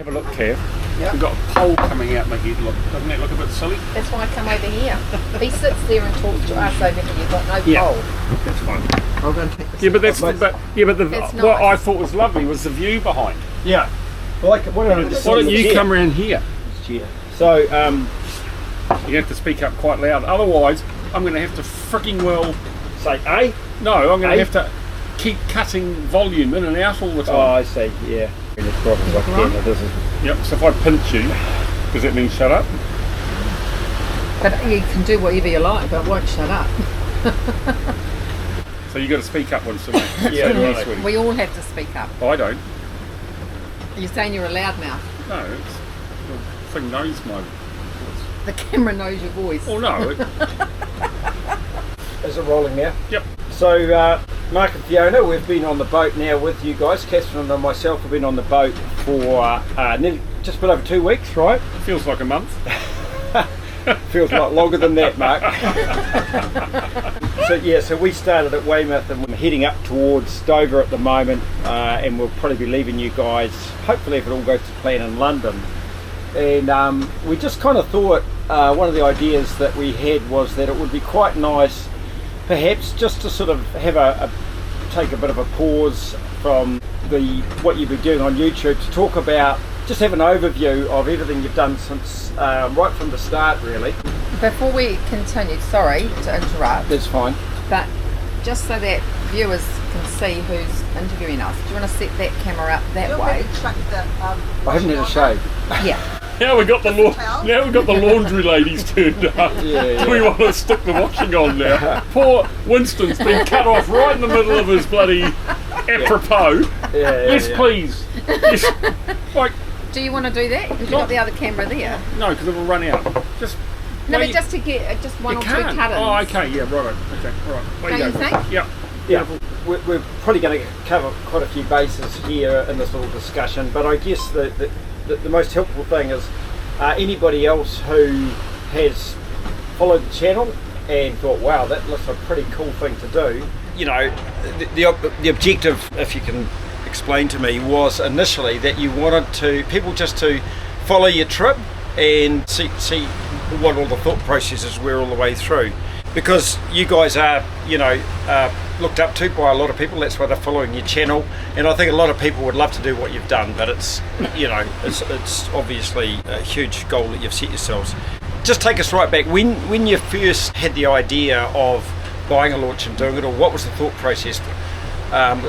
Have a look, Kev. Yep. We've got a pole coming out my head. Look, doesn't that look a bit silly? That's why I come over here. He sits there and talks to us over here. You've got no pole. That's fine. I'll go and take this. Yeah, but that's That's what nice. I thought was lovely was the view behind. Yeah. Well, why don't You come around here? So, You have to speak up quite loud. Otherwise, I'm going to have to freaking well. say A? No, I'm going to A? have to keep cutting volume in and out all the time. Oh, I see, yeah. And it's probably like Right. this is. Yep. So if I pinch you, does that mean shut up? But you can do whatever you like, but it won't shut up. So you got to speak up once a week. Yeah, right. Sweetie. We all have to speak up. I don't. You're saying you're a loudmouth. No, it's, the thing knows my. The camera knows your voice. Oh no. Is it rolling now? Yep. So, Mark and Fiona, we've been on the boat now with you guys. Catherine and myself have been on the boat for nearly just a bit over 2 weeks, right? Feels like a month. Feels like longer than that, Mark. So we started at Weymouth and we're heading up towards Dover at the moment, and we'll probably be leaving you guys, hopefully if it all goes to plan, in London. And we just kind of thought one of the ideas that we had was that it would be quite nice, perhaps just to sort of have take a bit of a pause from what you've been doing on YouTube to talk about, just have an overview of everything you've done since right from the start, really. Before we continue, sorry to interrupt, That's fine. but just so that viewers can see who's interviewing us, do you want to set that camera up that way? I haven't had a shave. Yeah. Now we got the laundry ladies turned up. Yeah. We want to stick the washing on now. Poor Winston's been cut off right in the middle of his bloody apropos. Yes, please. Yes. Like, Do you want to do that? Because you've got the other camera there. no, because it will run out. Just. No, wait, but just to get just one you or two can't. cut-ins. Oh, okay, yeah, right. Okay, right. Don't you think? Yeah. Yeah, we're probably going to cover quite a few bases here in this little discussion, but I guess the most helpful thing is anybody else who has followed the channel and thought, wow, that looks a pretty cool thing to do. You know, the objective, if you can explain to me, was initially that you wanted people just to follow your trip and see what all the thought processes were all the way through. Because you guys are, looked up to by a lot of people. That's why they're following your channel, and I think a lot of people would love to do what you've done. But it's obviously a huge goal that you've set yourselves. Just take us right back when you first had the idea of buying a launch and doing it, or what was the thought process?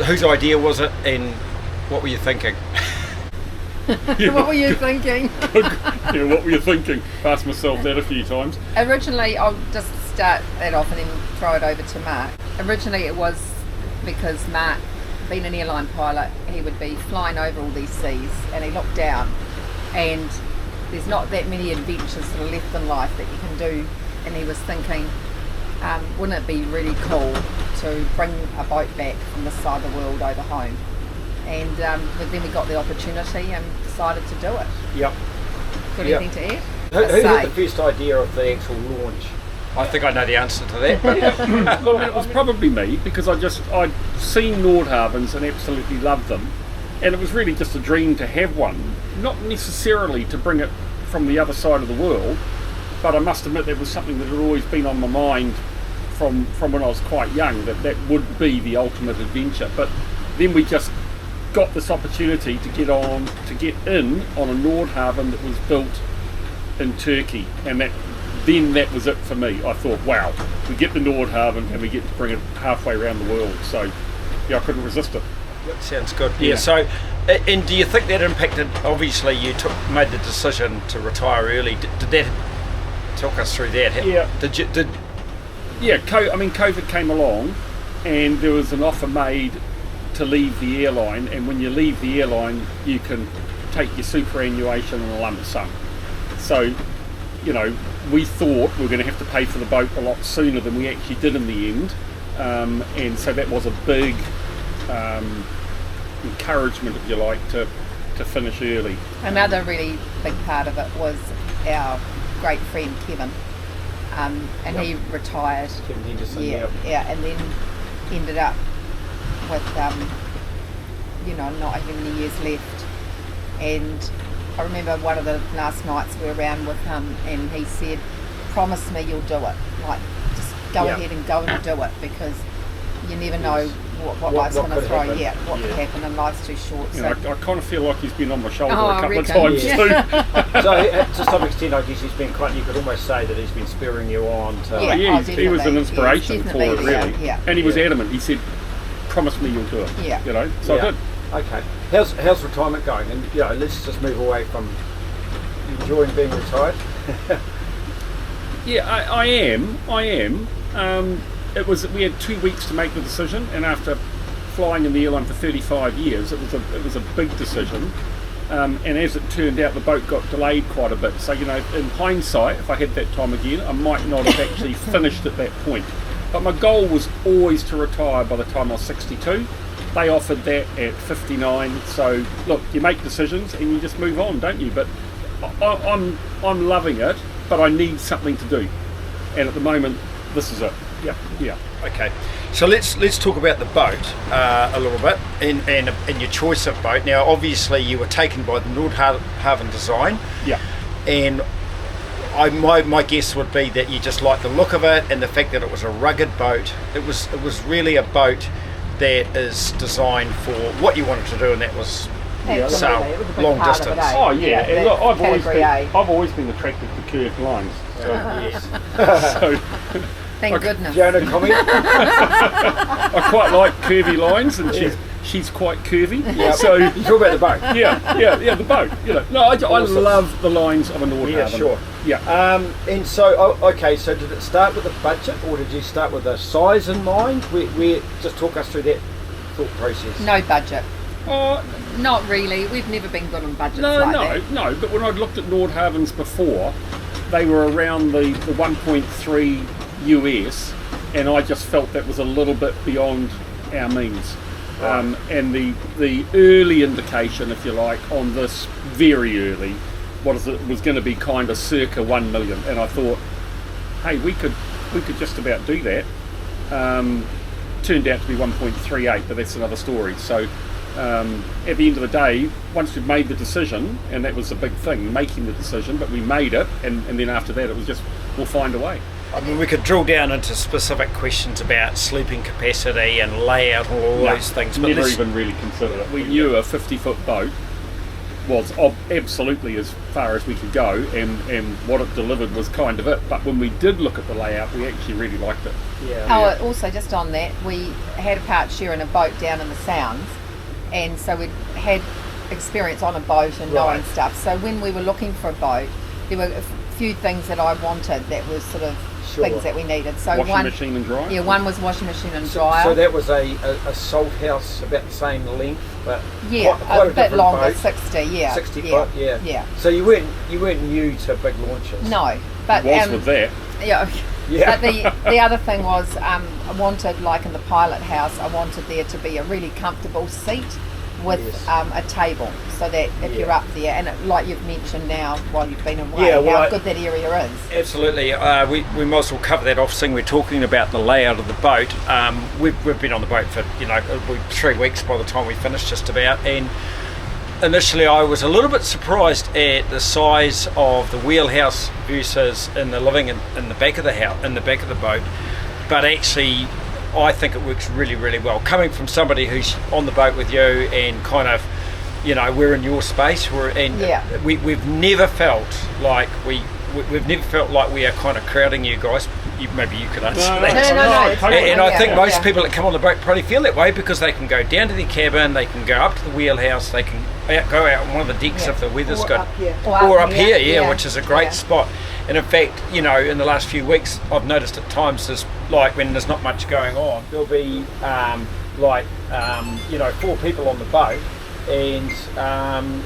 Whose idea was it, and what were you thinking? What were you thinking? Yeah, what were you thinking? Asked myself that a few times. Originally, I'll just start that off and then throw it over to Mark. Originally it was because Mark, being an airline pilot, he would be flying over all these seas and he looked down and there's not that many adventures that are left in life that you can do, and he was thinking, wouldn't it be really cool to bring a boat back from this side of the world over home? And but then we got the opportunity and decided to do it. Yep. Got Yep. anything to add? Who had the first idea of the actual launch? I think I know the answer to that. But Well, it was probably me, because I'd seen Nordhavns and absolutely loved them, and it was really just a dream to have one, not necessarily to bring it from the other side of the world, but I must admit that was something that had always been on my mind from when I was quite young, that would be the ultimate adventure. But then we just got this opportunity to get in on a Nordhavn that was built in Turkey, and that was it for me. I thought, wow, we get the Nordhavn and we get to bring it halfway around the world. So yeah, I couldn't resist it. that sounds good. Yeah. So, and do you think that impacted? Obviously, you made the decision to retire early. Did that talk us through that? Yeah. Yeah. COVID came along, and there was an offer made to leave the airline, and when you leave the airline you can take your superannuation in a lump sum. So, we thought we were going to have to pay for the boat a lot sooner than we actually did in the end, and so that was a big encouragement, if you like, to finish early. Another really big part of it was our great friend Kevin, and Yep. he retired. Kevin Henderson. Yeah, and then ended up with not having any years left, and I remember one of the last nights we were around with him, and he said, "Promise me you'll do it. Like, just go ahead and go and do it, because you never know what life's going to throw. Happen. Yeah, what could happen, and life's too short." You so know, I kind of feel like he's been on my shoulder Oh, a I couple of reckon. times too. So to some extent, I guess he's been quite. You could almost say that he's been spurring you on to. Yeah. He was an definitely. inspiration Yes, for it, definitely, really. yeah. And he was Yeah. adamant. He said, "Promise me you'll do it." Yeah. You know, so I did. Okay. How's retirement going? And let's just move away from enjoying being retired. Yeah, I am. We had 2 weeks to make the decision, and after flying in the airline for 35 years, it was a big decision. And as it turned out, the boat got delayed quite a bit. So, in hindsight, if I had that time again, I might not have actually finished at that point. But my goal was always to retire by the time I was 62. They offered that at 59. So, look, you make decisions and you just move on, don't you? But I'm loving it, but I need something to do. And at the moment, this is it. Yeah. Okay, so let's talk about the boat a little bit and your choice of boat. Now, obviously, you were taken by the Nord Harvin design. Yeah. And my guess would be that you just like the look of it and the fact that it was a rugged boat. It was really a boat that is designed for what you wanted to do, and that was sail It was a big long part of distance. it, eh? Oh yeah, and look, I've category A. always been attracted to curved lines. So, Yes. so Thank goodness. Fiona, comment. I quite like curvy lines, and she's quite curvy. Yeah. So You talk about the boat. yeah, the boat. No, I Awesome. love the lines of a Nord Yeah, Harvin. sure. Yeah. And so, okay, so did it start with a budget, or did you start with a size in mind? Where just talk us through that thought process. No budget. Oh, Not really. We've never been good on budgets no, like no, that. no. But when I'd looked at Nord Harvins before, they were around the 1.3 US, and I just felt that was a little bit beyond our means. Right. And the early indication, if you like, on this very early, was going to be kind of circa 1 million, and I thought, hey, we could just about do that. Turned out to be 1.38, but that's another story. So at the end of the day, once we've made the decision, and that was the big thing, making the decision, but we made it, and then after that it was just, we'll find a way. I mean, we could drill down into specific questions about sleeping capacity and layout and all those things. But Never let's- even really considered it. We knew a 50-foot boat was absolutely as far as we could go, and what it delivered was kind of it. But when we did look at the layout, we actually really liked it. Yeah. Oh, also just on that, we had a part share in a boat down in the Sounds, and so we'd had experience on a boat and knowing Right. stuff. So when we were looking for a boat, there were a few things that I wanted that was sort of Sure. things that we needed. So Washing one, machine and dryer. yeah, one was washing machine and dryer. So that was a salt house about the same length, but yeah, quite a a bit different longer, boat. 60. Yeah, 60 yeah, foot, yeah. yeah. So you weren't new to big launches. No, but was with that. yeah. Yeah. But the other thing was, I wanted, like in the pilot house, I wanted there to be a really comfortable seat with Yes. a table, so that if Yeah. you're up there, and like you've mentioned now while you've been away, Yeah, well, how good that area is. Absolutely. We might as well cover that off, seeing we're talking about the layout of the boat. We've been on the boat for 3 weeks by the time we finished, just about. And initially, I was a little bit surprised at the size of the wheelhouse versus in the living in the back of the house, in the back of the boat. But actually, I think it works really, really well. Coming from somebody who's on the boat with you and kind of, we're in your space. We've never felt like we've never felt like we are kind of crowding you guys. Maybe you could answer that. No, it's totally. And I think most yeah. people that come on the boat probably feel that way, because they can go down to their cabin, they can go up to the wheelhouse, they can go out on one of the decks Yeah. if the weather's Or good. up here. Or up here, yeah, yeah. which is a great Yeah. spot. And in fact, in the last few weeks, I've noticed at times there's like when there's not much going on. There'll be 4 people on the boat, and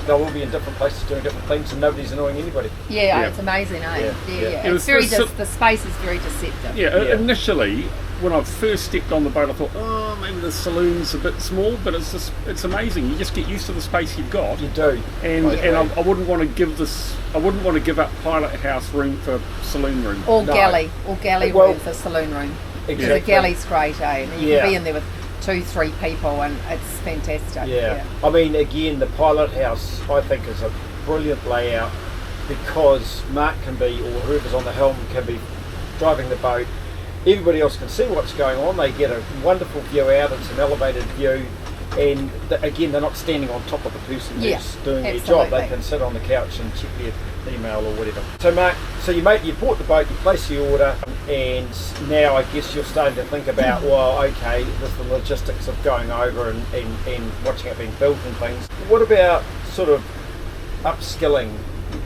they'll all be in different places doing different things, and nobody's annoying anybody. Yeah, Yeah. it's amazing, eh? Yeah, Yeah, yeah. yeah. It was It's very the- the space is very deceptive. Yeah, Yeah. initially, when I first stepped on the boat, I thought, oh, maybe the saloon's a bit small, but it's amazing. You just get used to the space you've got. You do. And I agree. I wouldn't want to give up pilot house room for saloon room. Or No. galley Well, room for saloon room. Exactly. The galley's great, eh? And you Yeah. can be in there with 2-3 people, and it's fantastic. Yeah. I mean, again, the pilot house, I think, is brilliant layout because Mark can be, or whoever's on the helm can be driving the boat. Everybody else can see what's going on. They get a wonderful view out. It's an elevated view, and again, they're not standing on top of the person who's doing their job. They can sit on the couch and check their email or whatever. So Mark, you bought the boat, you placed the order, and now I guess you're starting to think about, well, okay, there's the logistics of going over and watching it being built and things. What about sort of upskilling?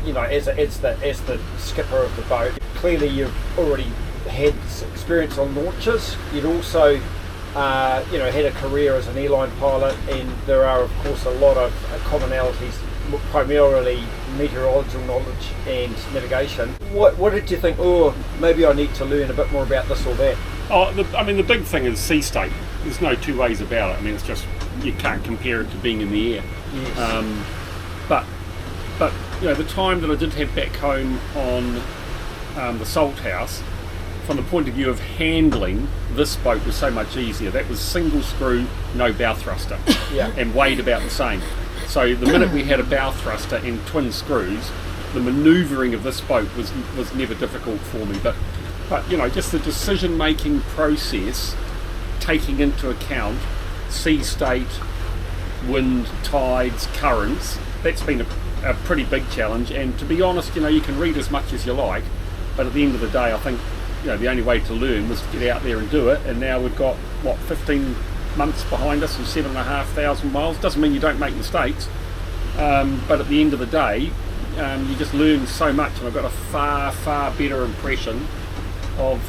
You know, as the skipper of the boat, clearly you've already had experience on launches. You'd also had a career as an airline pilot, and there are of course a lot of commonalities, primarily meteorological knowledge and navigation. What did you think, maybe I need to learn a bit more about this or that? The big thing is sea state. There's no two ways about it. I mean, it's just, you can't compare it to being in the air. Yes. But the time that I did have back home on the Salt House, from the point of view of handling, this boat was so much easier. That was single screw, no bow thruster, and weighed about the same. So the minute we had a bow thruster and twin screws, the manoeuvring of this boat was never difficult for me. But just the decision-making process, taking into account sea state, wind, tides, currents, that's been a pretty big challenge. And to be honest, you can read as much as you like, but at the end of the day, I think the only way to learn was to get out there and do it. And now we've got 15 months behind us and 7,500 miles. Doesn't mean you don't make mistakes, but at the end of the day, you just learn so much. And I've got a far better impression of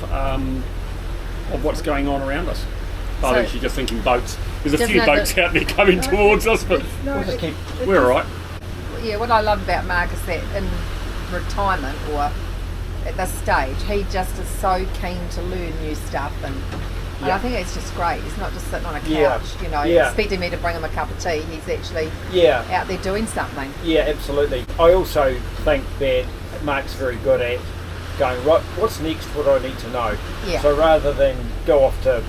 what's going on around us. I think you're just thinking boats. There's a few boats out there coming towards us, but we're all right. Yeah, what I love about Mark is that in retirement or at this stage, he just is so keen to learn new stuff, and I think it's just great. He's not just sitting on a couch, expecting me to bring him a cup of tea. He's actually out there doing something. Yeah, absolutely. I also think that Mark's very good at going, right, what's next, what do I need to know? Yeah. So rather than go off to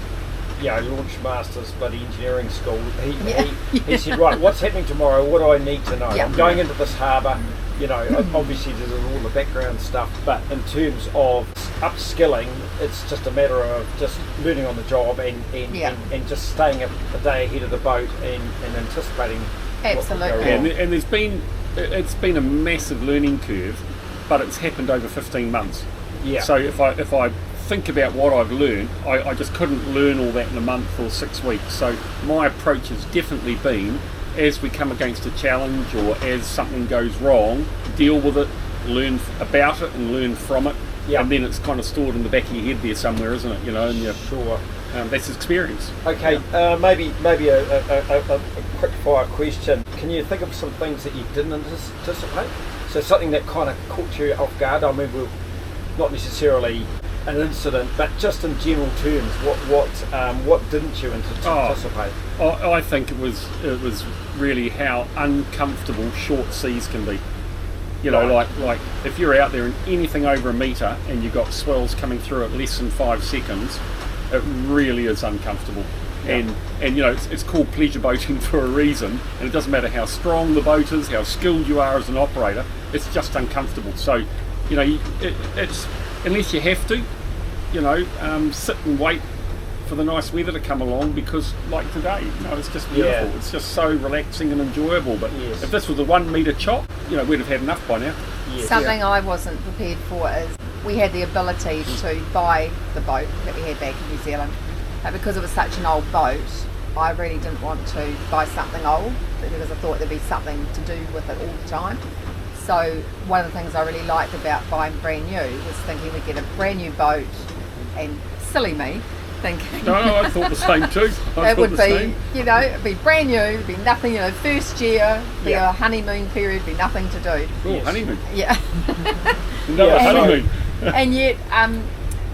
launch masters bloody engineering school, he said, right, what's happening tomorrow, what do I need to know? I'm going into this harbour. Obviously there's all the background stuff, but in terms of upskilling, it's just a matter of just learning on the job and just staying a day ahead of the boat and anticipating. Absolutely. And it's been a massive learning curve, but it's happened over 15 months. Yeah. So if I think about what I've learned, I just couldn't learn all that in a month or 6 weeks. So my approach has definitely been, as we come against a challenge or as something goes wrong, deal with it, learn about it and learn from it, and then it's kind of stored in the back of your head there somewhere, isn't it? And sure, that's experience. Okay, maybe a quick fire question. Can you think of some things that you didn't anticipate? So something that kind of caught you off guard. I mean, not necessarily an incident, but just in general terms, what didn't you anticipate? I think it was really how uncomfortable short seas can be. Like if you're out there in anything over a metre and you've got swells coming through at less than 5 seconds, it really is uncomfortable. Yeah. And it's called pleasure boating for a reason, and it doesn't matter how strong the boat is, how skilled you are as an operator, it's just uncomfortable. So it's unless you have to, sit and wait for the nice weather to come along, because like today, it's just beautiful. It's just so relaxing and enjoyable. But if this was a 1 metre chop, we'd have had enough by now. Yes. Something I wasn't prepared for is we had the ability to buy the boat that we had back in New Zealand, but because it was such an old boat, I really didn't want to buy something old, because I thought there'd be something to do with it all the time. So one of the things I really liked about buying brand new was thinking we'd get a brand new boat, and silly me thinking. No, I thought the same too. It would be, it'd be brand new, it'd be nothing, first year, be a honeymoon period, be nothing to do. Oh, honeymoon. Yeah. Honeymoon. And yet,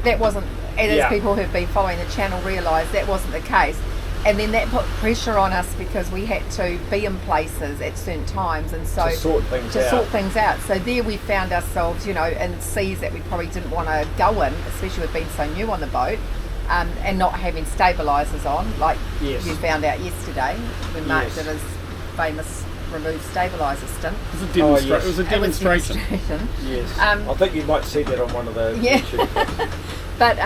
that wasn't, as people who've been following the channel realise, that wasn't the case. And then that put pressure on us because we had to be in places at certain times, and so to sort things out. So there we found ourselves, in seas that we probably didn't want to go in, especially with being so new on the boat, and not having stabilisers on, like you found out yesterday when Mark did his famous remove stabiliser stint. It was a yes. It was a demonstration. Yes. Um, I think you might see that on one of the Yeah. YouTube clips. But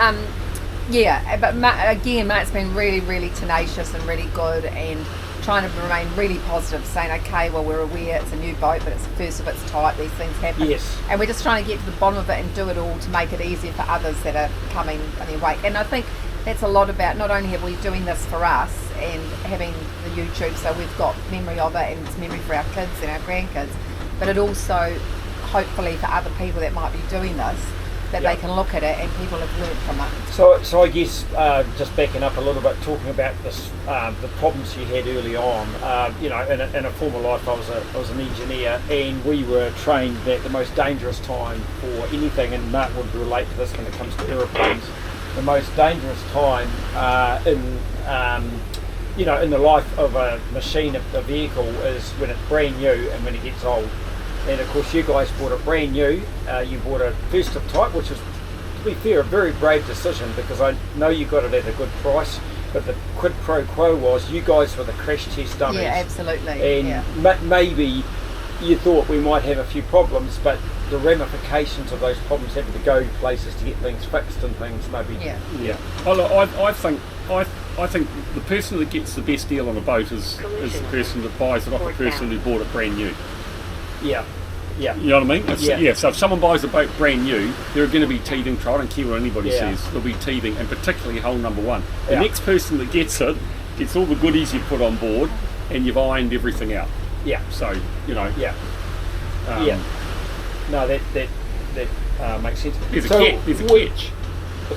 but Mark's been really, really tenacious and really good, and trying to remain really positive, saying, okay, well, we're aware it's a new boat, but it's the first of its type, these things happen. Yes. And we're just trying to get to the bottom of it and do it all to make it easier for others that are coming in their wake. And I think that's a lot about, not only are we doing this for us and having the YouTube, so we've got memory of it and it's memory for our kids and our grandkids, but it also, hopefully, for other people that might be doing this, that they can look at it and people have learned from it. So I guess just backing up a little bit, talking about this, the problems you had early on. In a former life, I was an engineer, and we were trained that the most dangerous time for anything, and Mark would relate to this when it comes to aeroplanes, the most dangerous time in the life of a machine, a vehicle, is when it's brand new and when it gets old. And of course, you guys bought it brand new. You bought a first of type, which was, to be fair, a very brave decision, because I know you got it at a good price. But the quid pro quo was you guys were the crash test dummies. Yeah, absolutely. And maybe you thought we might have a few problems, but the ramifications of those problems having to go places to get things fixed and things, maybe. Yeah. Oh, look, I think the person that gets the best deal on a boat is the person that buys it off the person who bought it brand new. Yeah. You know what I mean? Yeah. So if someone buys a boat brand new, there are going to be teething. I don't care what anybody says. There'll be teething, and particularly hull number one. The next person that gets it gets all the goodies you put on board, and you've ironed everything out. Yeah. So No, that makes sense. There's a catch. It's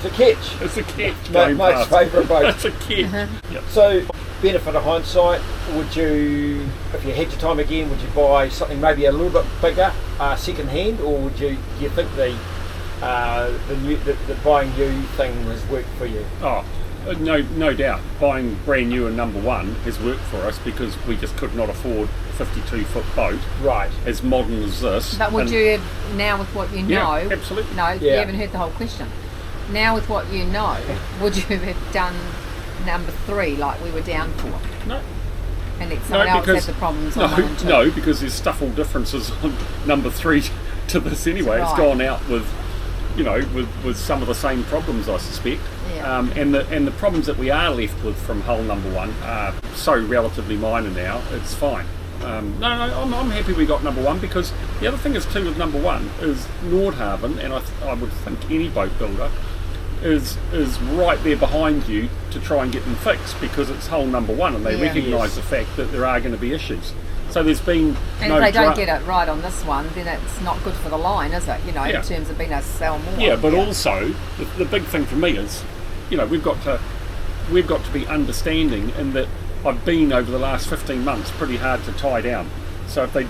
a catch. It's a catch. My favourite boat. It's a catch. Yep. So, benefit of hindsight, would you, if you had your time again, would you buy something maybe a little bit bigger, second hand, or would you think the buying new thing has worked for you? Oh, no doubt. Buying brand new and number one has worked for us because we just could not afford a 52-foot boat. Right. As modern as this. But would you have, now with what you know... Yeah, absolutely. No, you haven't heard the whole question. Now with what you know, would you have done number 3 like we were down for? No. And it's someone else had the problems on 1 and 2? No, because there's stuffle differences on number 3 to this anyway. It's gone out with, with some of the same problems, I suspect. Yeah. And the problems that we are left with from hull number 1 are so relatively minor now. It's fine. I'm happy we got number 1, because the other thing is too with number 1 is Nord Harvin, and I would think any boat builder is right there behind you to try and get them fixed, because it's hull number 1 and they recognise the fact that there are going to be issues. So there's been and if they don't get it right on this one, then it's not good for the line, is it? In terms of being able to sell more. Yeah, but also the big thing for me is, we've got to be understanding in that I've been over the last 15 months pretty hard to tie down. So if they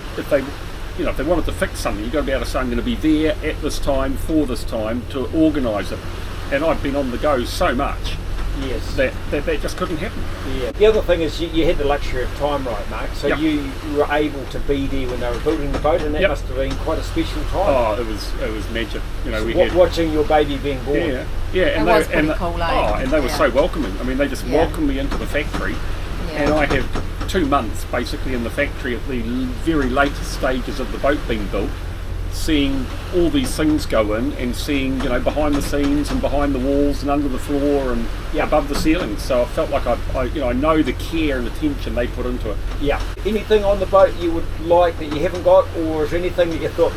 wanted to fix something, you've got to be able to say, I'm going to be there at this time for this time to organise it. And I've been on the go so much that just couldn't happen. Yeah. The other thing is you had the luxury of time, right, Mark? So you were able to be there when they were building the boat, and that must have been quite a special time. Oh, it was magic. Watching your baby being born. And they were so welcoming. I mean, they just welcomed me into the factory, and I had 2 months basically in the factory at the very latest stages of the boat being built, seeing all these things go in and seeing behind the scenes and behind the walls and under the floor and above the ceiling. So I felt like I know the care and attention they put into it. Yeah. Anything on the boat you would like that you haven't got, or is there anything that you thought,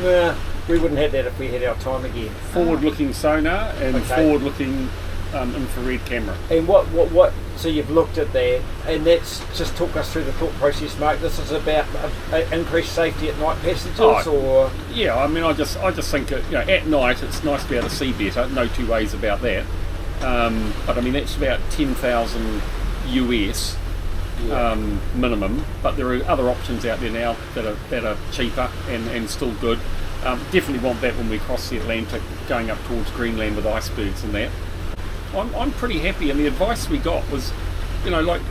we wouldn't have that if we had our time again? Forward-looking sonar and forward-looking infrared camera. And what? So you've looked at that, and that's just talk us through the thought process, Mark. This is about increased safety at night passages, or? Yeah, I mean, I just think at night it's nice to be able to see better. No two ways about that. But I mean, that's about 10,000 US minimum. But there are other options out there now that are cheaper and still good. Definitely want that when we cross the Atlantic, going up towards Greenland with icebergs and that. I'm pretty happy, and the advice we got was,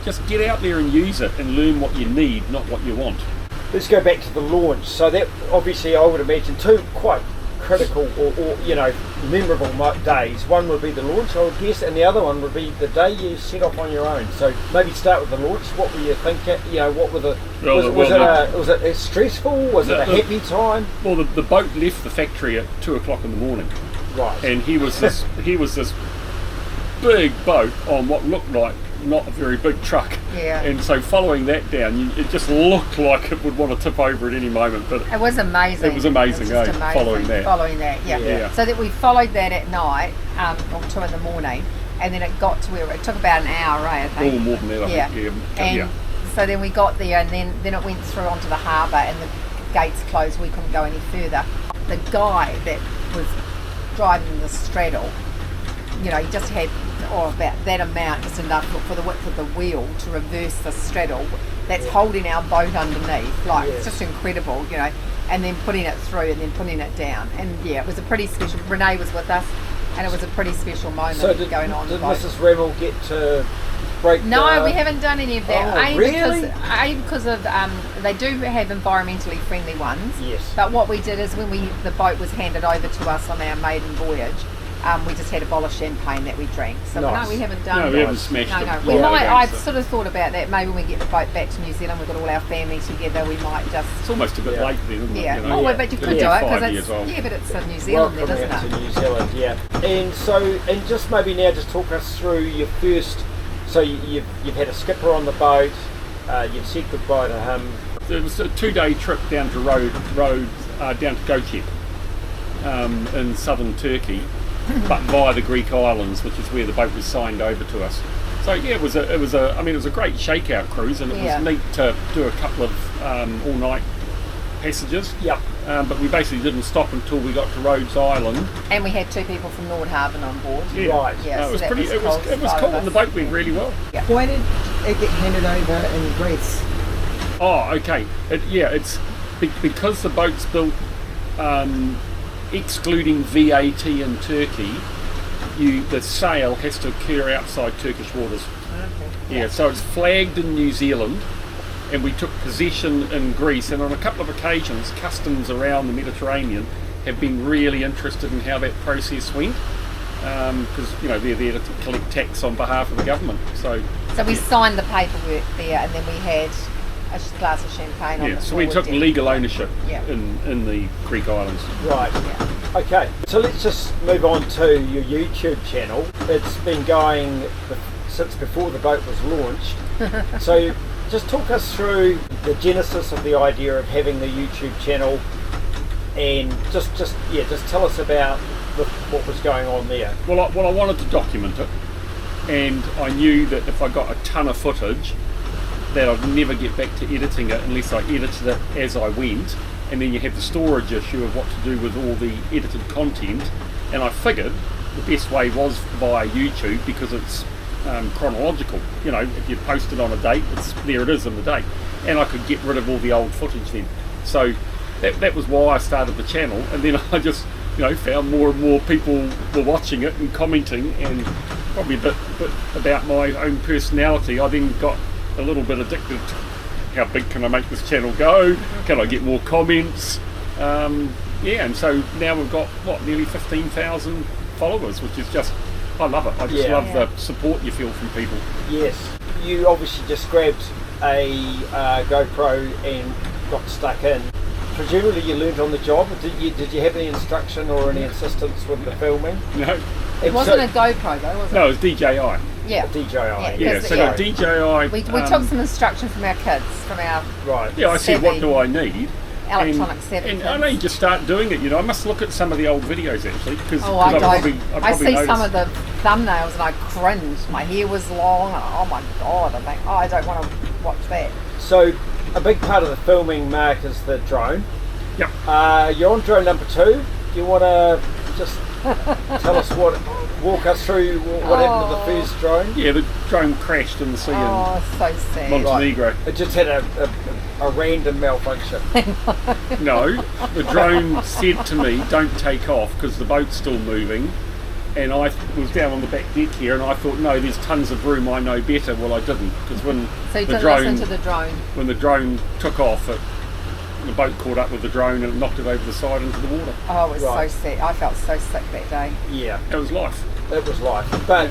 just get out there and use it and learn what you need, not what you want. Let's go back to the launch. So that obviously, I would imagine 2 quite critical or memorable days. One would be the launch, I would guess, and the other one would be the day you set off on your own. So maybe start with the launch. What were you thinking? What were the was it stressful? Was it a happy time? Well, the boat left the factory at 2:00 in the morning. Right. And he was this big boat on what looked like not a very big truck. Yeah. And so following that down, it just looked like it would want to tip over at any moment. But it was amazing. It was amazing, just amazing. Following that, yeah. So that we followed that at night, or 2 in the morning, and then it got to where it took about an hour, I think. Oh, more than that, I think. And so then we got there, and then it went through onto the harbour, and the gates closed. We couldn't go any further. The guy that was driving the straddle, he just had about that amount, just enough for the width of the wheel to reverse the straddle that's holding our boat underneath. It's just incredible, and then putting it through and then putting it down. And it was a pretty special. Renee was with us, and it was a pretty special moment going on. Did Mrs. Remmel get to break? No, we haven't done any of that. Oh, really? Because of they do have environmentally friendly ones. Yes. But what we did is when the boat was handed over to us on our maiden voyage, we just had a bottle of champagne that we drank. So nice. no, we haven't done. No, we haven't smashed it. No, we might. I've sort of thought about that. Maybe when we get the boat back to New Zealand, we've got all our family together. We might just. It's almost a bit late then, isn't it? But you could do it because it's but it's in New Zealand, then, isn't it? To New Zealand, and just maybe now just talk us through your first. So you've had a skipper on the boat. You've said goodbye to him. It was a 2-day trip down to down to Gochep in southern Turkey, but via the Greek islands, which is where the boat was signed over to us. So it was a great shakeout cruise, and it was neat to do a couple of all-night passages. Yep. But we basically didn't stop until we got to Rhodes Island. And we had 2 people from Nord Harvin on board. Yeah. Right. Yeah, it was so pretty. It was cool, and the boat went really well. Yeah. Why did it get handed over in Greece? Oh, okay. It's because the boat's built excluding VAT in Turkey. The sale has to occur outside Turkish waters. Okay. Yeah, so it's flagged in New Zealand, and we took possession in Greece. And on a couple of occasions, customs around the Mediterranean have been really interested in how that process went, because they're there to collect tax on behalf of the government. So we signed the paperwork there, and then we had a glass of champagne on the so we took deck. legal ownership Yeah. in the Greek islands. Right. Yeah. Okay. So let's just move on to your YouTube channel. It's been going since before the boat was launched. So just talk us through the genesis of the idea of having the YouTube channel, and just tell us about what was going on there. Well, I wanted to document it, and I knew that if I got a ton of footage, that I'd never get back to editing it unless I edited it as I went, and then you have the storage issue of what to do with all the edited content. And I figured the best way was via YouTube, because it's chronological. If you post it on a date, there it is in the date, and I could get rid of all the old footage then. So that was why I started the channel, and then I just found more and more people were watching it and commenting, and probably a bit about my own personality. I then got a little bit addicted to how big can I make this channel go, can I get more comments, and so now we've got nearly 15,000 followers, which is just, I love it. I just love the support you feel from people. Yes, you obviously just grabbed a GoPro and got stuck in. Presumably you learned on the job. Did you have any instruction or any assistance with the filming? No. It wasn't a GoPro though, was it? No, it was DJI. Yeah. DJI. Yeah, so got DJI. We took some instruction from our kids, from our I said, what do I need? Electronic savvy and I know you just start doing it. I must look at some of the old videos actually, because I see some of the thumbnails and I cringe. My hair was long, and oh my god, I think, I don't want to watch that. So a big part of the filming, Mark, is the drone. Yep. You're on drone number 2. Do you want to just tell us walk us through what happened to the first drone? Yeah, the drone crashed in the sea in so sad. Montenegro. Right. It just had a random malfunction. No, the drone said to me, don't take off because the boat's still moving. And I was down on the back deck here, and I thought, no, there's tons of room, I know better. Well, I didn't, because when so you didn't listen to the drone. When the drone took off, it the boat caught up with the drone and knocked it over the side into the water. Oh, it was Right. so sick. I felt so sick that day. Yeah, It was life. it was life. But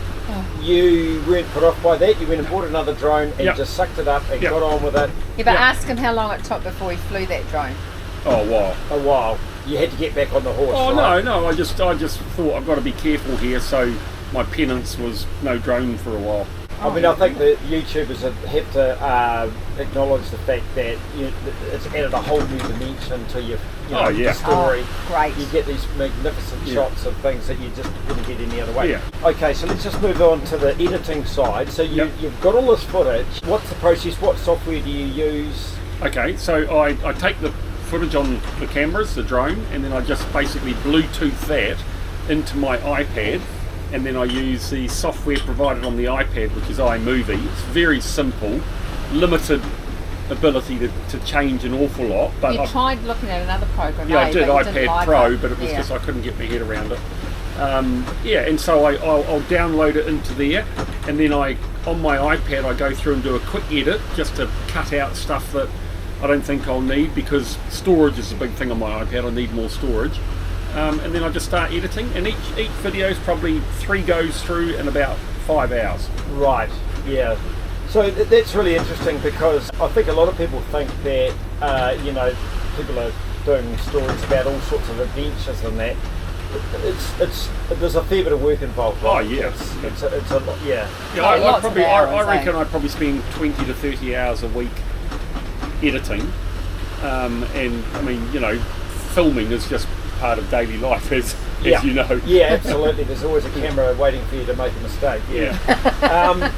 you weren't put off by that. You went and bought another drone and Yep. just sucked it up and Yep. got on with it. Yeah, but Yeah. ask him how long it took before he flew that drone. Oh wow. A while. You had to get back on the horse. Oh right? no, I just thought I've got to be careful here. So my penance was no drone for a while. I mean, I think the YouTubers have to acknowledge the fact that it's added a whole new dimension to your Oh, yeah. the story. Oh, great. You get these magnificent Yeah. shots of things that you just wouldn't get any other way. Yeah. Okay, so let's just move on to the editing side. So Yep. you've got all this footage. What's the process? What software do you use? Okay, so I take the footage on the cameras, the drone, and then I just basically Bluetooth that into my iPad, and then I use the software provided on the iPad, which is iMovie. It's very simple, limited ability to change an awful lot. But You tried looking at another program, yeah, I eh, did but you iPad didn't like Pro, it. but it was Yeah. just I couldn't get my head around it. Yeah, and so I'll download it into there, and then on my iPad I go through and do a quick edit just to cut out stuff that I don't think I'll need, because storage is a big thing on my iPad. I need more storage, and then I just start editing. And each video is probably 3 goes through in about 5 hours. Right. Yeah. So that's really interesting, because I think a lot of people think that people are doing stories about all sorts of adventures and that. There's a fair bit of work involved. Oh, Right? yeah. It's a lot. Yeah. Yeah, Oh, I lots of hours, I reckon eh? I probably spend 20 to 30 hours a week editing, and I mean, filming is just part of daily life, as Yeah. you know. Yeah, absolutely. There's always a camera waiting for you to make a mistake. Yeah.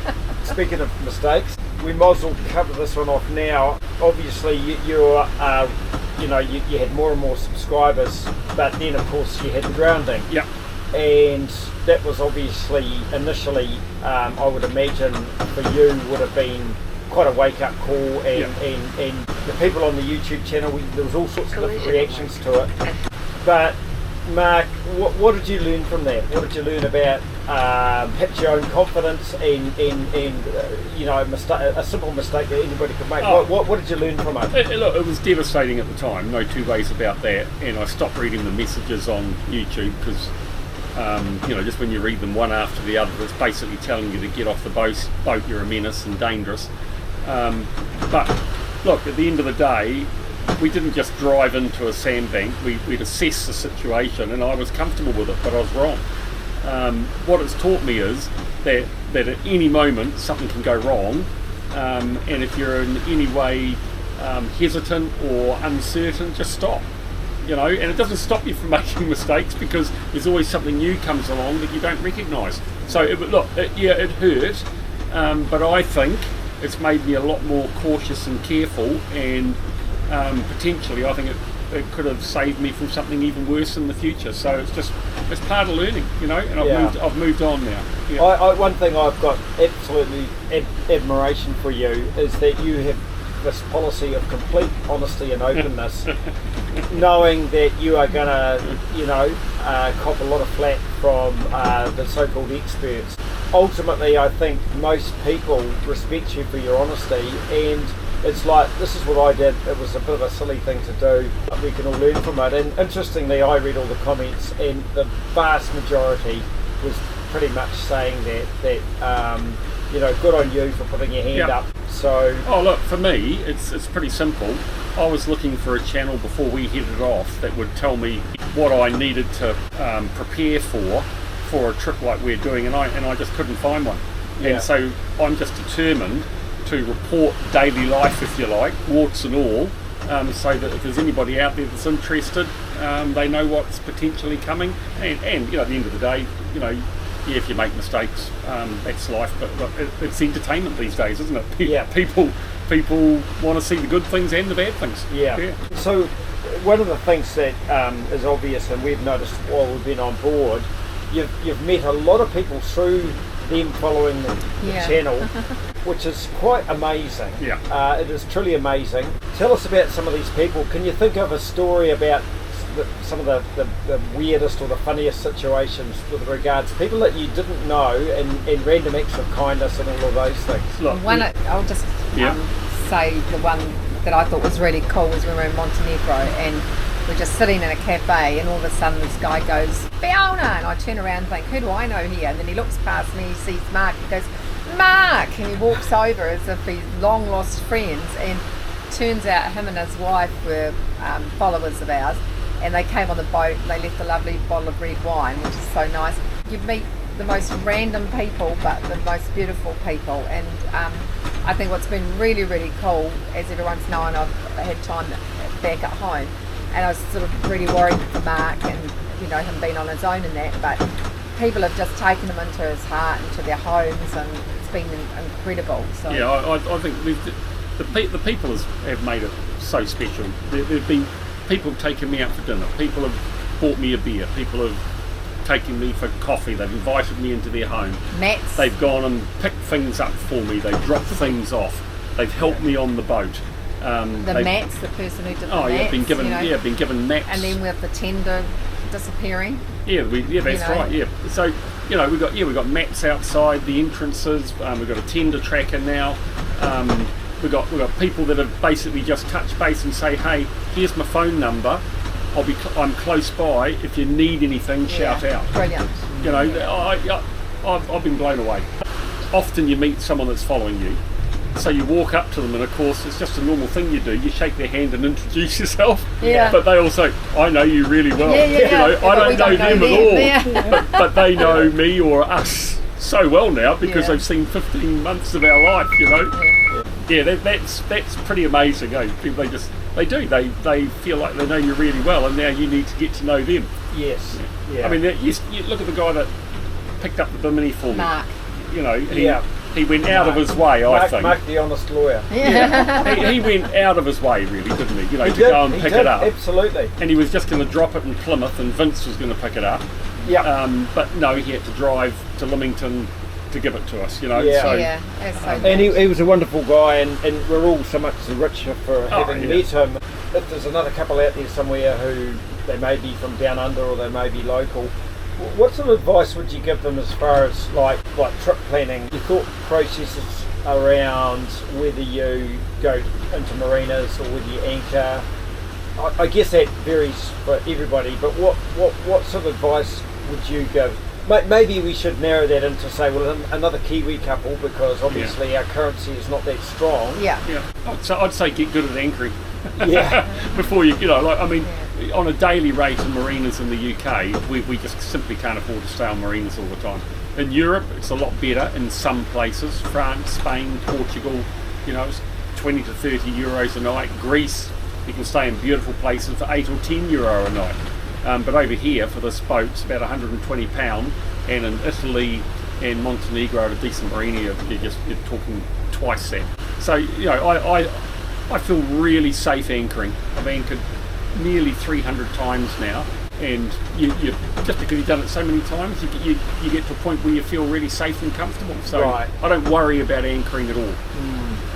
Speaking of mistakes, we might as well cover this one off now. Obviously, you had more and more subscribers, but then of course you had the grounding, Yeah. and that was obviously initially, I would imagine for you would have been quite a wake-up call, and the people on the YouTube channel, there was all sorts of different reactions to it. But Mark, what did you learn from that? What did you learn about perhaps your own confidence and a simple mistake that anybody could make? Oh. What did you learn from it? Look, it was devastating at the time, no two ways about that, and I stopped reading the messages on YouTube because just when you read them one after the other, it's basically telling you to get off the boat, you're a menace and dangerous. But look, at the end of the day, we didn't just drive into a sandbank. We'd assess the situation, and I was comfortable with it, but I was wrong. What it's taught me is that at any moment something can go wrong, and if you're in any way hesitant or uncertain, just stop. And it doesn't stop you from making mistakes, because there's always something new comes along that you don't recognise. So it hurt, but I think it's made me a lot more cautious and careful, and potentially I think it could have saved me from something even worse in the future. So it's part of learning, and I've moved on now. Yeah. One thing I've got absolutely admiration for you is that you have this policy of complete honesty and openness, knowing that you are going to, cop a lot of flack from the so-called experts. Ultimately, I think most people respect you for your honesty, and it's like, this is what I did, it was a bit of a silly thing to do, but we can all learn from it. And interestingly, I read all the comments, and the vast majority was pretty much saying that good on you for putting your hand up. So, look, for me, it's pretty simple. I was looking for a channel before we headed off that would tell me what I needed to prepare for a trip like we're doing, and I just couldn't find one. Yeah. And so I'm just determined to report daily life, if you like, warts and all, so that if there's anybody out there that's interested, they know what's potentially coming. And at the end of the day, if you make mistakes, that's life. But look, it's entertainment these days, isn't it? Yeah. People want to see the good things and the bad things. Yeah. So one of the things that is obvious, and we've noticed while we've been on board, you've met a lot of people through them following the channel, which is quite amazing. Yeah. It is truly amazing. Tell us about some of these people. Can you think of a story about some of the weirdest or the funniest situations with regards to people that you didn't know, and random acts of kindness and all of those things? Look, I'll just say the one that I thought was really cool was when we were in Montenegro and we're just sitting in a cafe and all of a sudden this guy goes, Fiona! And I turn around and think, who do I know here? And then he looks past me, he sees Mark, he goes, Mark! And he walks over as if he's long lost friends, and turns out him and his wife were followers of ours, and they came on the boat and they left a lovely bottle of red wine, which is so nice. You meet the most random people but the most beautiful people, and I think what's been really, really cool, as everyone's known, I've had time back at home, and I was sort of really worried for Mark and, you know, him being on his own and that, but people have just taken him into his heart, into their homes, and it's been incredible. So yeah, I think the people have made it so special. There've been people taking me out for dinner, people have bought me a beer, people have taken me for coffee, they've invited me into their home. Mats. They've gone and picked things up for me, they've dropped things off, they've helped me on the boat. The mats, the person who did the mats. Oh yeah, been given, you know, been given mats. And then with the tender disappearing. Yeah, that's right. Yeah, so you know we got mats outside the entrances. We've got a tender tracker now. We've got people that have basically just touch base and say, hey, here's my phone number. I'm close by. If you need anything, shout out. Brilliant. You know, I've been blown away. Often you meet someone that's following you. So you walk up to them, and of course it's just a normal thing you do. You shake their hand and introduce yourself. Yeah. But they also, I know you really well. Yeah. You know, I don't know them at all. Yeah. But they know me or us so well now because they've seen 15 months of our life. You know. Yeah, that's pretty amazing. Eh? People, they feel like they know you really well, and now you need to get to know them. Yes. Yeah. I mean, you look at the guy that picked up the bimini for me. Mark. You know. He went out of his way, I think. Mark, the honest lawyer. Yeah. He went out of his way, really, didn't he? You know, go and pick it up. Absolutely. And he was just going to drop it in Plymouth, and Vince was going to pick it up. Yeah. But no, he had to drive to Leamington to give it to us. You know. Yeah. So, That's so and he was a wonderful guy, and we're all so much the richer for having met him. If there's another couple out there somewhere who they may be from down under or they may be local, what sort of advice would you give them as far as like trip planning, your thought processes around whether you go into marinas or whether you anchor? I guess that varies for everybody, but what sort of advice would you give? Maybe we should narrow that into, say, well, another Kiwi couple, because obviously our currency is not that strong. Yeah. I'd say get good at anchoring. Yeah. Before on a daily rate in marinas in the UK, we just simply can't afford to stay on marinas all the time. In Europe, it's a lot better in some places. France, Spain, Portugal, you know, it's 20 to 30 euros a night. Greece, you can stay in beautiful places for 8 or 10 euro a night. But over here, for this boat, it's about £120, and in Italy and Montenegro at a decent marina, you're talking twice that. So, you know, I feel really safe anchoring. I've anchored nearly 300 times now, and you just because you've done it so many times, you get to a point where you feel really safe and comfortable. So I don't worry about anchoring at all.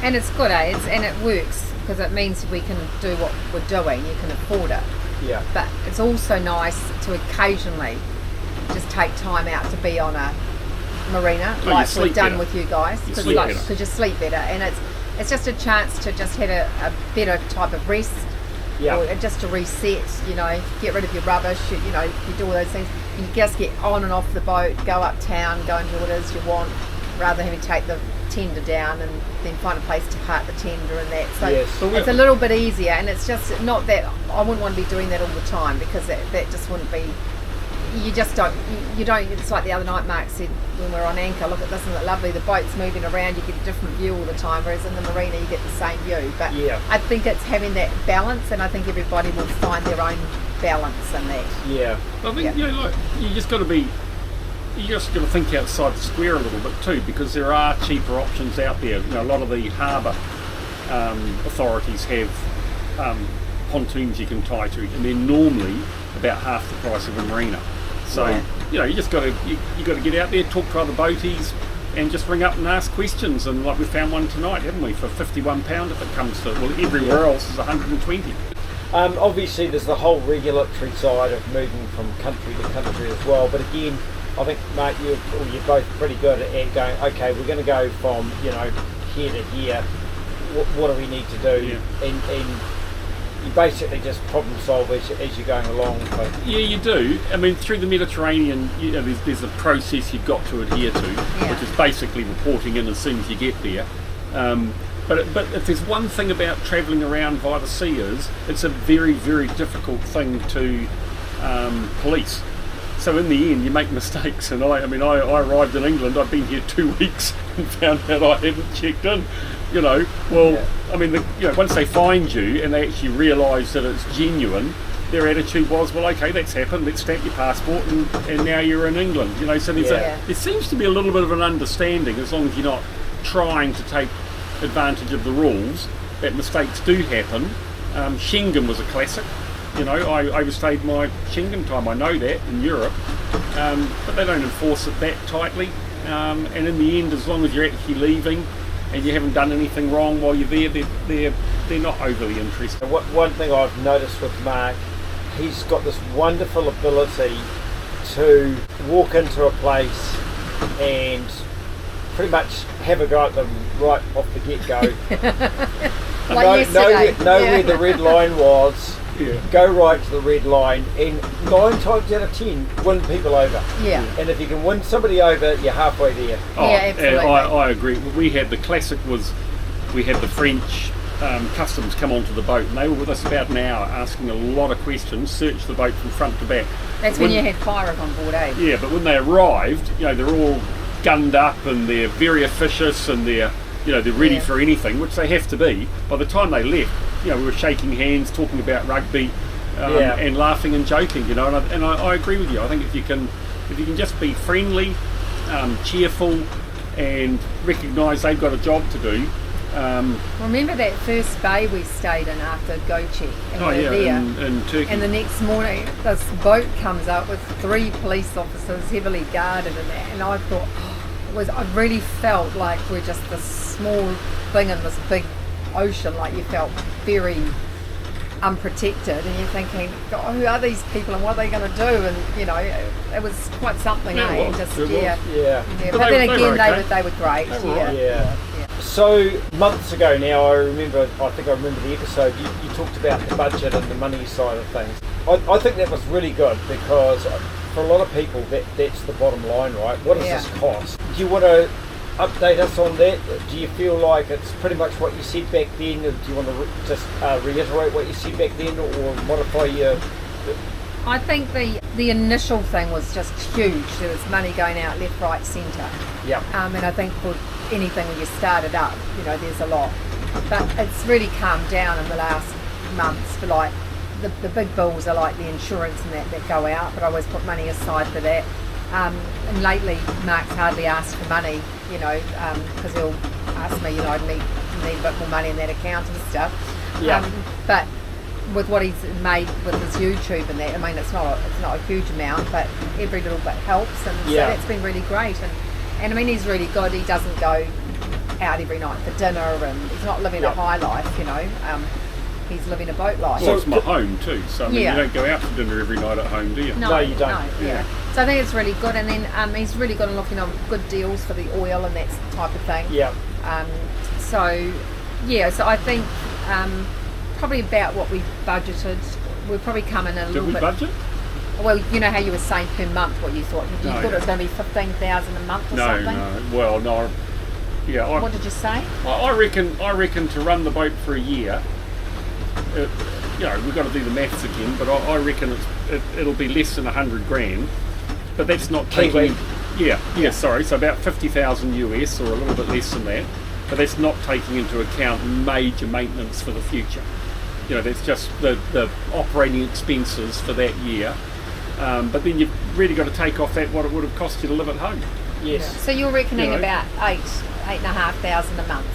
And it's good, and it works because it means we can do what we're doing. You can afford it. Yeah. But it's also nice to occasionally just take time out to be on a marina, like we've done with you guys, because you sleep better, and it's just a chance to just have a better type of rest. Yeah. Or just to reset, you know, get rid of your rubbish, you do all those things. You just get on and off the boat, go uptown, go and do what it is you want, rather than having to take the tender down and then find a place to park the tender and that. So it's a little bit easier, and it's just not that I wouldn't want to be doing that all the time, because that just wouldn't be. You just don't. You don't. It's like the other night, Mark said when we were on anchor. Look at this, isn't it lovely? The boat's moving around. You get a different view all the time, whereas in the marina you get the same view. But I think it's having that balance, and I think everybody will find their own balance in that. Yeah. I think you know, like, you just got to think outside the square a little bit too, because there are cheaper options out there. You know, a lot of the harbour authorities have pontoons you can tie to, and they're normally about half the price of a marina. So you know, you just got to get out there, talk to other boaties, and just ring up and ask questions. And like we found one tonight, haven't we, for £51 if it comes to it. Well, everywhere else is 120. Obviously, there's the whole regulatory side of moving from country to country as well. But again, I think, Mark, you're both pretty good at going, okay, we're going to go from, you know, here to here. what do we need to do, Yeah. and you basically just problem solve as you're going along. But Yeah, you do. I mean, through the Mediterranean, there's a process you've got to adhere to, which is basically reporting in as soon as you get there. But if there's one thing about travelling around via the sea is, it's a very, very difficult thing to police. So in the end, you make mistakes. And I arrived in England. I'd been here 2 weeks and found out I hadn't checked in. I mean, once they find you and they actually realise that it's genuine, their attitude was, well, okay, that's happened. Let's stamp your passport, and now you're in England. So there seems to be a little bit of an understanding, as long as you're not trying to take advantage of the rules, that mistakes do happen. Schengen was a classic. I overstayed my Schengen time, I know that, in Europe, but they don't enforce it that tightly, and in the end, as long as you're actually leaving and you haven't done anything wrong while you're there, they're not overly interested. one thing I've noticed with Mark, he's got this wonderful ability to walk into a place and pretty much have a go at them right off the get-go. know where the red line was, go right to the red line, and 9 times out of 10 win people over. And if you can win somebody over, you're halfway there. Absolutely. I agree. We had the classic we had the French customs come onto the boat, and they were with us about an hour asking a lot of questions, searched the boat from front to back. That's when you had pirate on board, eh? Yeah, but when they arrived, they're all gunned up and they're very officious and they're ready for anything, which they have to be. By the time they left, we were shaking hands, talking about rugby, and laughing and joking. And I agree with you. I think if you can just be friendly, cheerful, and recognise they've got a job to do. Remember that first bay we stayed in after Go Check, and we were there, in Turkey. And the next morning this boat comes up with 3 police officers heavily guarded and that, and I thought, I really felt like we're just this small thing in this big ocean, like you felt very unprotected, and you're thinking, God, who are these people and what are they going to do? And it was quite something, But But they then were again, okay. they were great. So months ago now, I remember the episode, you talked about the budget and the money side of things. I think that was really good, because for a lot of people that's the bottom line, right? What does this cost? Do you want to update us on that? Do you feel like it's pretty much what you said back then, or do you want to just reiterate what you said back then, or modify your... I think the initial thing was just huge. There was money going out left, right, centre. And I think for anything when you started up, there's a lot. But it's really calmed down in the last months. For like the big bills are like the insurance and that go out, but I always put money aside for that. And lately, Mark's hardly asked for money, because he'll ask me, I need a bit more money in that account and stuff. But with what he's made with his YouTube and that, I mean, it's not a huge amount, but every little bit helps, and so that's been really great. And I mean, he's really good. He doesn't go out every night for dinner, and he's not living a high life, He's living a boat life. Well, it's my home too, so you don't go out for dinner every night at home, do you? No, you don't. No, So I think it's really good, and then he's really good at looking on good deals for the oil and that type of thing. So I think probably about what we budgeted. We'll probably come in a little bit. Did we budget? Well, you know how you were saying per month what you thought. You thought it was going to be 15,000 a month or something? No. Well, no. Yeah. What did you say? I reckon to run the boat for a year, we've got to do the maths again, but I reckon it'll be less than 100 grand. But that's not taking... Sorry, so about 50,000 US, or a little bit less than that. But that's not taking into account major maintenance for the future. That's just the operating expenses for that year. But then you've really got to take off that what it would have cost you to live at home. Yes. So you're reckoning about 8,500 a month.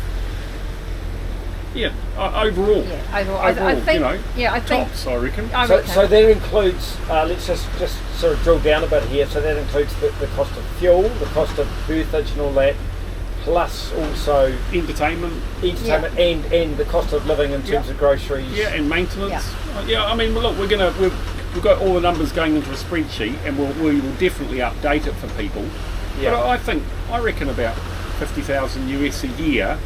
Yeah, overall. Yeah, overall. I think, tops, I reckon. So that includes, let's just sort of drill down a bit here, so that includes the cost of fuel, the cost of berthage and all that, plus also entertainment and the cost of living in terms of groceries. Yeah, and maintenance. I mean, look, we've got all the numbers going into a spreadsheet, and we will definitely update it for people. But I reckon about 50,000 US a year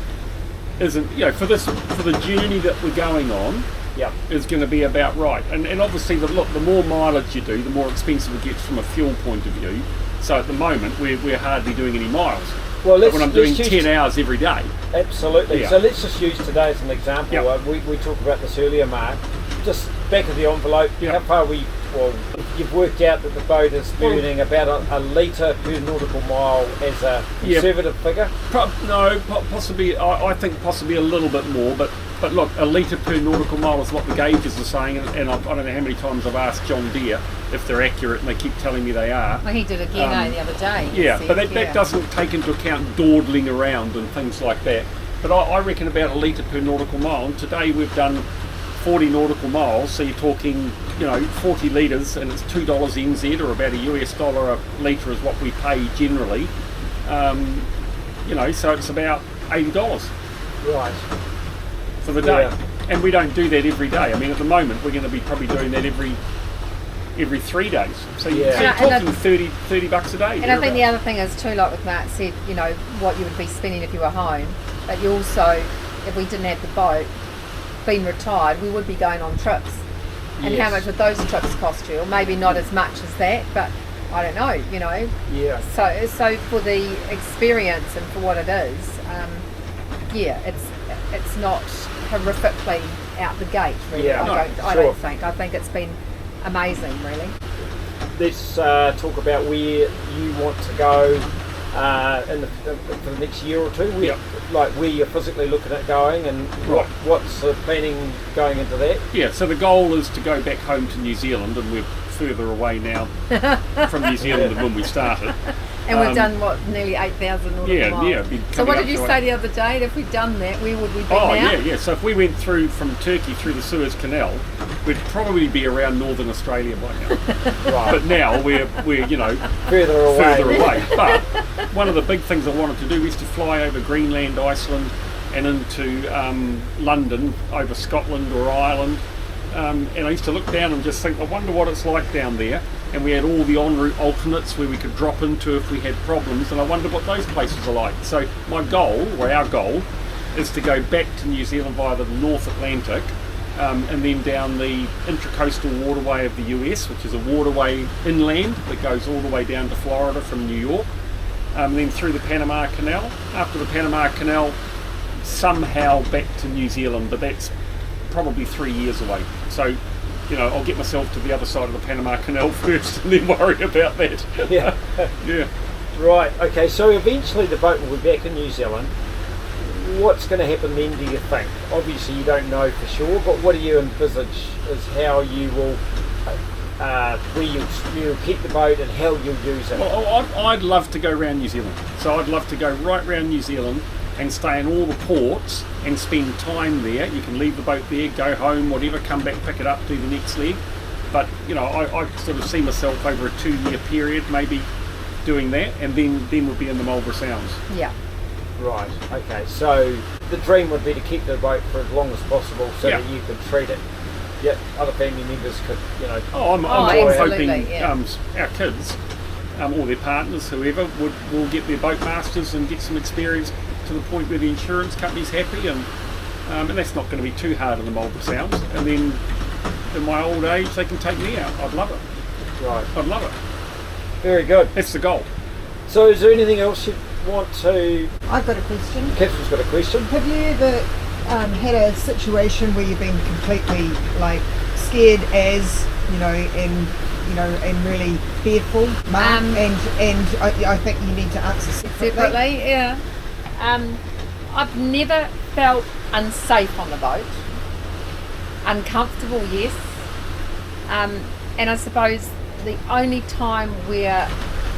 isn't, for the journey that we're going on, Yeah. is going to be about right. And obviously, the more mileage you do, the more expensive it gets from a fuel point of view. So at the moment, we're hardly doing any miles. Well, But when I'm doing 10 hours every day. Absolutely. Yeah. So let's just use today as an example. Yep. We talked about this earlier, Mark. Just back of the envelope, Yep. how far you've worked out that the boat is burning about a litre per nautical mile as a conservative figure? Possibly. I think possibly a little bit more, but look, a litre per nautical mile is what the gauges are saying, and I don't know how many times I've asked John Deere if they're accurate, and they keep telling me they are. Well, he did again the other day. Yeah, He but said, that doesn't take into account dawdling around and things like that. But I reckon about a litre per nautical mile, and today we've done 40 nautical miles, so you're talking, 40 litres, and it's $2 NZ, or about $1 a litre is what we pay generally. So it's about $80 Right. for the day. Yeah. And we don't do that every day. I mean, at the moment, we're going to be probably doing that every 3 days. So you're Yeah. talking $30 a day. And I think the other thing is too, like with Matt said, what you would be spending if you were home, but you also, if we didn't have the boat, been retired, we would be going on trips. And how much would those trips cost you? Or maybe not as much as that, but I don't know, Yeah. So for the experience and for what it is, it's not horrifically out the gate, really. Yeah, I don't think. I think it's been amazing, really. Let's talk about where you want to go for the next year or two. Like where you're physically looking at going, and what's the planning going into that? Yeah, so the goal is to go back home to New Zealand, and we're further away now from New Zealand than when we started. And we've done nearly 8,000 nautical miles. Yeah. So what did you say the other day? If we'd done that, where would we be now? Yeah. So if we went through from Turkey through the Suez Canal, we'd probably be around Northern Australia by now. Right. But now we're Further away. But one of the big things I wanted to do is to fly over Greenland, Iceland, and into London, over Scotland or Ireland. And I used to look down and just think, I wonder what it's like down there. And we had all the en route alternates where we could drop into if we had problems, and I wonder what those places are like. So my goal, or our goal, is to go back to New Zealand via the North Atlantic, and then down the intracoastal waterway of the US, which is a waterway inland that goes all the way down to Florida from New York, and then through the Panama Canal. After the Panama Canal, somehow back to New Zealand, but that's probably 3 years away. So, I'll get myself to the other side of the Panama Canal first and then worry about that. Yeah. Yeah. Right, okay, so eventually the boat will be back in New Zealand. What's going to happen then, do you think? Obviously you don't know for sure, but what do you envisage is how you will, where you'll keep the boat and how you'll use it? Well, I'd love to go around New Zealand. So I'd love to go right around New Zealand and stay in all the ports and spend time there. You can leave the boat there, go home, whatever, come back, pick it up, do the next leg. But, I sort of see myself over a 2-year period maybe doing that, and then we'll be in the Marlborough Sounds. Yeah. Right, okay, so the dream would be to keep the boat for as long as possible so that you could treat it. Yet other family members could, I'm absolutely, hoping our kids, or their partners, whoever, will get their boat masters and get some experience to the point where the insurance company's happy, and that's not going to be too hard in the Marlborough Sounds. And then in my old age, they can take me out. I'd love it. Right. I'd love it. Very good. That's the goal. So is there anything else you want to... I've got a question. Catherine's got a question. Have you ever had a situation where you've been completely scared and really fearful, Mark? And I think you need to answer separately. Yeah. I've never felt unsafe on the boat. Uncomfortable, yes. And I suppose the only time where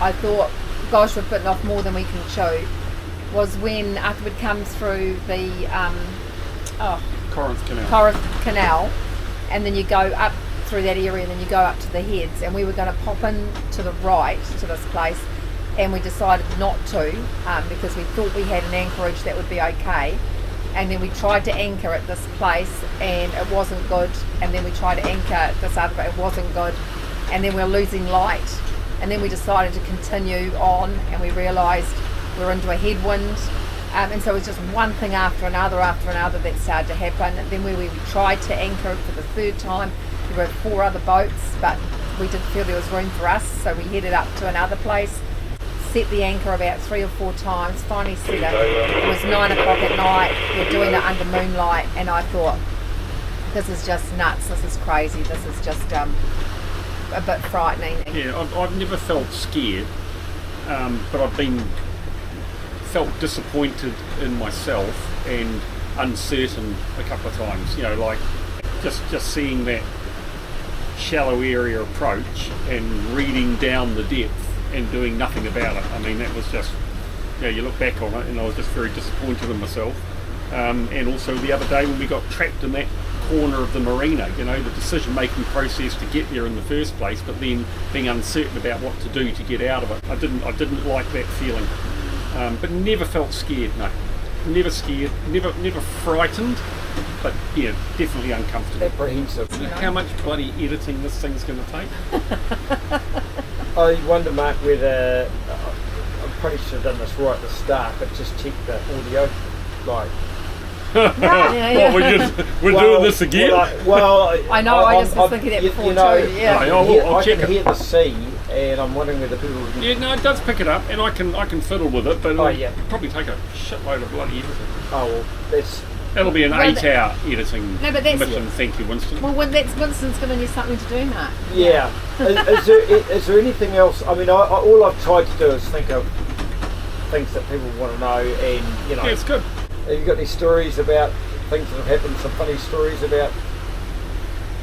I thought, gosh, we've bitten off more than we can chew, was when after we'd come through the Corinth Canal, and then you go up through that area and then you go up to the heads, and we were going to pop in to the right to this place, and we decided not to because we thought we had an anchorage that would be okay. And then we tried to anchor at this place and it wasn't good, and then we tried to anchor at this other, but it wasn't good, and then we were losing light, and then we decided to continue on, and we realised we were into a headwind, And so it was just one thing after another that started to happen. And then when we tried to anchor it for the third time, there were 4 other boats, but we didn't feel there was room for us, so we headed up to another place, set the anchor about 3 or 4 times, finally set it. It was 9 o'clock at night, we're doing it under moonlight, and I thought, this is just nuts, this is crazy, this is just a bit frightening. Yeah, I've never felt scared, but I've felt disappointed in myself and uncertain a couple of times. You know, like just seeing that shallow area approach and reading down the depth and doing nothing about it. I mean, that was just, you look back on it and I was just very disappointed in myself. And also the other day when we got trapped in that corner of the marina, the decision-making process to get there in the first place, but then being uncertain about what to do to get out of it. I didn't like that feeling, but never felt scared. No, never scared, never frightened, but yeah, definitely uncomfortable. Apprehensive. How much bloody editing this thing's going to take? I wonder, Mark, whether I'm pretty sure I've done this right at the start, but just check the audio, like. Yeah. We're doing this again. I know. I just was thinking that before too. Yeah. I can hear the sea, and I'm wondering whether people. Yeah, no, it does pick it up, and I can fiddle with it, but it'll probably take a shitload of bloody editing. Oh well, that'll be an 8-hour editing mission. Thank you, Winston. Well, Winston's giving you something to do, Mark. Yeah. is there anything else? I mean, all I've tried to do is think of things that people want to know, and Yeah, it's good. Have you got any stories about things that have happened, some funny stories about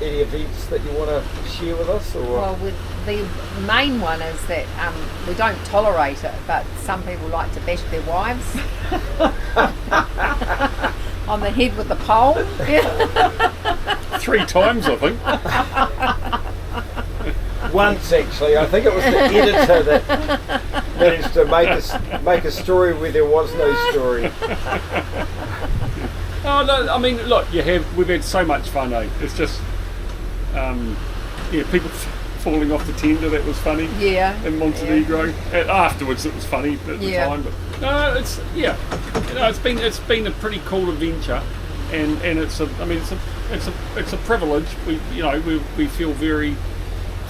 any events that you want to share with us? Or? Well, the main one is that we don't tolerate it, but some people like to bash their wives on the head with the pole. 3 times, I think. Once, actually. I think it was the editor that managed to make a story where there was no story. Oh no! I mean, look, we've had so much fun. It's just, people falling off the tender. That was funny. Yeah. In Montenegro. Afterwards, it was funny at the time. But no, it's been a pretty cool adventure, and it's a privilege. We feel very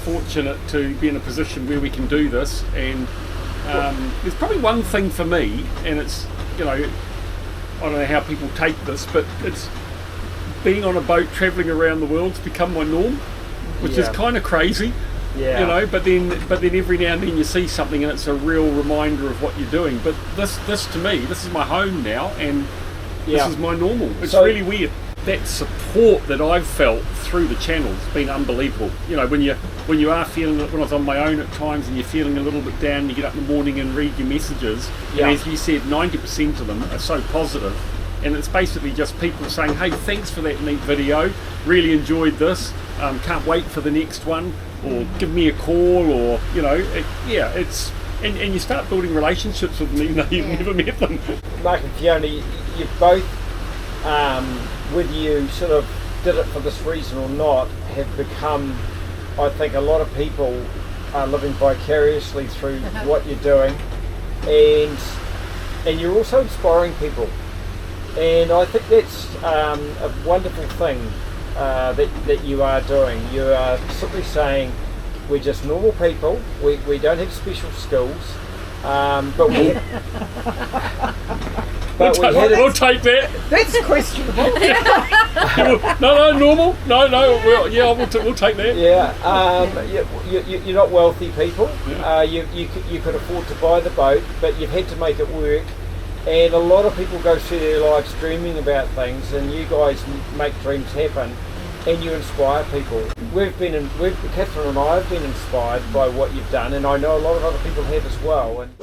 fortunate to be in a position where we can do this, and there's probably one thing for me, and it's I don't know how people take this, but it's being on a boat travelling around the world's become my norm, which is kind of crazy. Yeah. But then every now and then you see something and it's a real reminder of what you're doing. But this to me, this is my home now, and this is my normal. It's really weird. That support that I've felt through the channel has been unbelievable. When you are feeling, when I was on my own at times and you're feeling a little bit down, you get up in the morning and read your messages, and as you said, 90% of them are so positive, and it's basically just people saying, hey, thanks for that neat video, really enjoyed this, can't wait for the next one, or give me a call, or it's and you start building relationships with them even though you've never met them. Mark and Fiona, you both, whether you sort of did it for this reason or not, have become, I think a lot of people are living vicariously through what you're doing, and you're also inspiring people, and I think that's a wonderful thing that you are doing. You are simply saying we're just normal people, we don't have special skills, but we We'll take that. That's questionable. No, normal. No, we'll take that. You're not wealthy people. Yeah. You could afford to buy the boat, but you've had to make it work. And a lot of people go through their lives dreaming about things, and you guys make dreams happen, and you inspire people. Catherine and I have been inspired by what you've done, and I know a lot of other people have as well. And